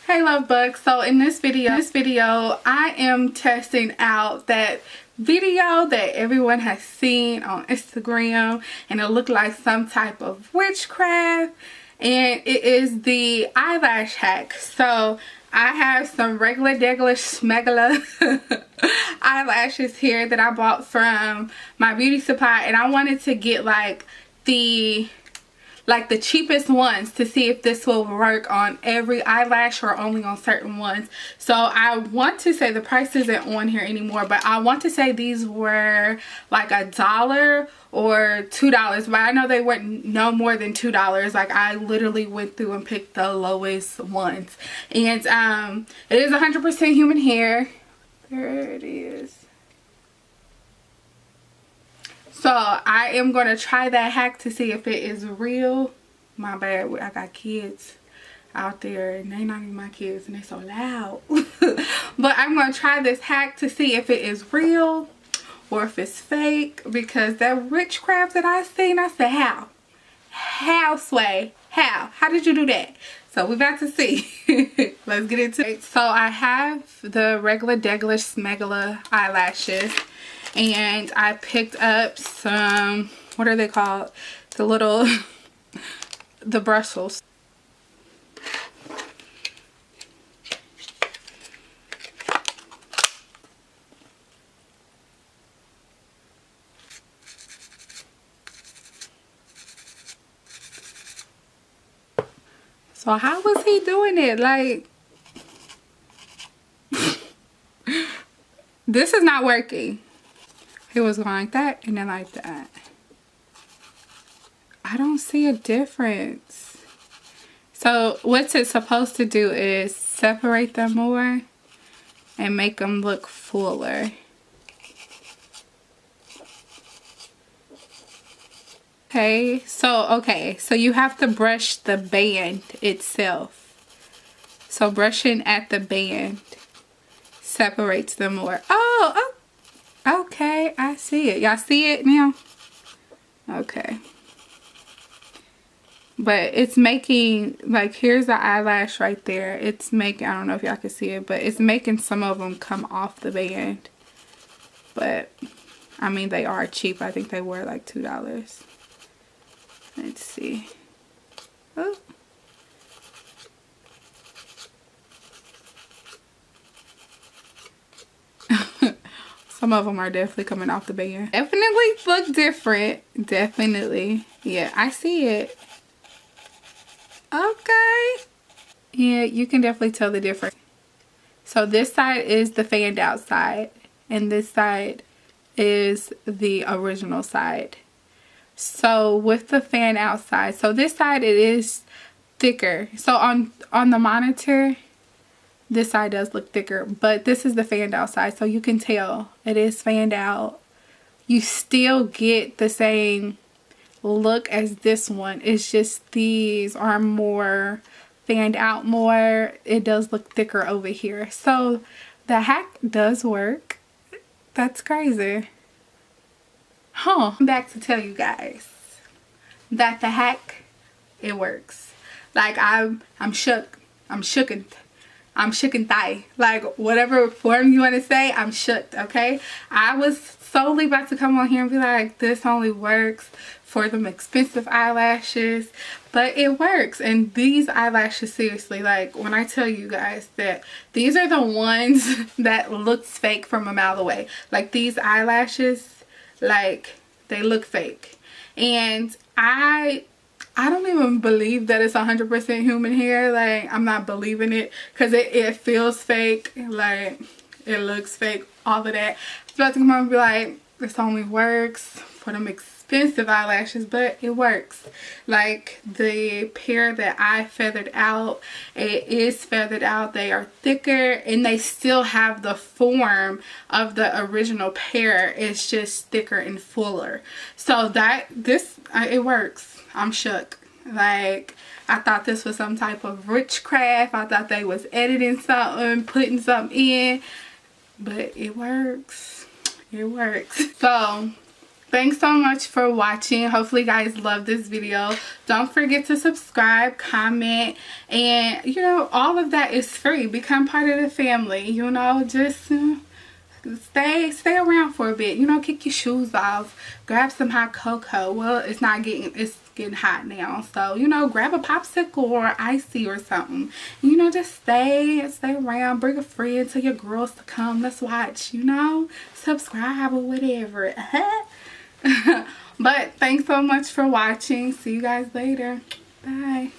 Hey love bugs. So in this video I am testing out that video that everyone has seen on Instagram, and it looked like some type of witchcraft, and it is the eyelash hack. So I have some regular smegula eyelashes here that I bought from my beauty supply, and I wanted to get like the cheapest ones to see if this will work on every eyelash or only on certain ones. So I want to say the price isn't on here anymore, but I want to say these were like $1 or $2, but I know they weren't no more than $2. Like I literally went through and picked the lowest ones, and it is 100% human hair. There it is. So I am going to try that hack to see if it is real. My bad, I got kids out there and they not even my kids and they're so loud. But I'm going to try this hack to see if it is real or if it's fake, because that witchcraft that I seen, I said, how? How, Sway? How did you do that? So we're about to see. Let's get into it. So I have the regular smegula eyelashes. And I picked up some, what are they called? The little, the bristles. So how was he doing it? Like, this is not working. It was going like that and then like that. I don't see a difference. So what's it supposed to do is separate them more and make them look fuller. Okay, so you have to brush the band itself. So brushing at the band separates them more. Oh, okay, I see it. Y'all see it now? Okay. But it's making, like, here's the eyelash right there. It's making, I don't know if y'all can see it, but it's making some of them come off the band. But, I mean, they are cheap. I think they were like $2. Let's see. Oh. Some of them are definitely coming off the band. Definitely look different. Definitely. Yeah, I see it. Okay. Yeah, you can definitely tell the difference. So this side is the fanned out side, and this side is the original side. So with the fan out side, so this side it is thicker. So on the monitor, this side does look thicker, but this is the fanned out side, so you can tell it is fanned out. You still get the same look as this one. It's just these are more fanned out more. It does look thicker over here. So the hack does work. That's crazy. Huh. I'm back to tell you guys that the hack, it works. Like I'm shook. I'm shooken thigh. Like whatever form you want to say, I'm shook, okay? I was solely about to come on here and be like, this only works for them expensive eyelashes, but it works. And these eyelashes, seriously, like when I tell you guys that these are the ones that looks fake from a mile away. Like these eyelashes, like they look fake. And I don't even believe that it's 100% human hair. Like I'm not believing it because it feels fake. Like it looks fake, all of that. I was about to come on and be like, this only works for them expensive eyelashes, but it works. Like the pair that I feathered out, it is feathered out. They are thicker and they still have the form of the original pair. It's just thicker and fuller. So it works. I'm shook. Like I thought this was some type of witchcraft. I thought they was editing something, putting something in, but it works. It works. So thanks so much for watching. Hopefully you guys love this video. Don't forget to subscribe, comment, and you know, all of that is free. Become part of the family, you know. Just stay around for a bit, you know. Kick your shoes off, grab some hot cocoa. Well, it's getting hot now, so you know, grab a popsicle or icy or something, you know. Just stay around, bring a friend, tell your girls to come, let's watch, you know, subscribe or whatever. But thanks so much for watching. See you guys later. Bye.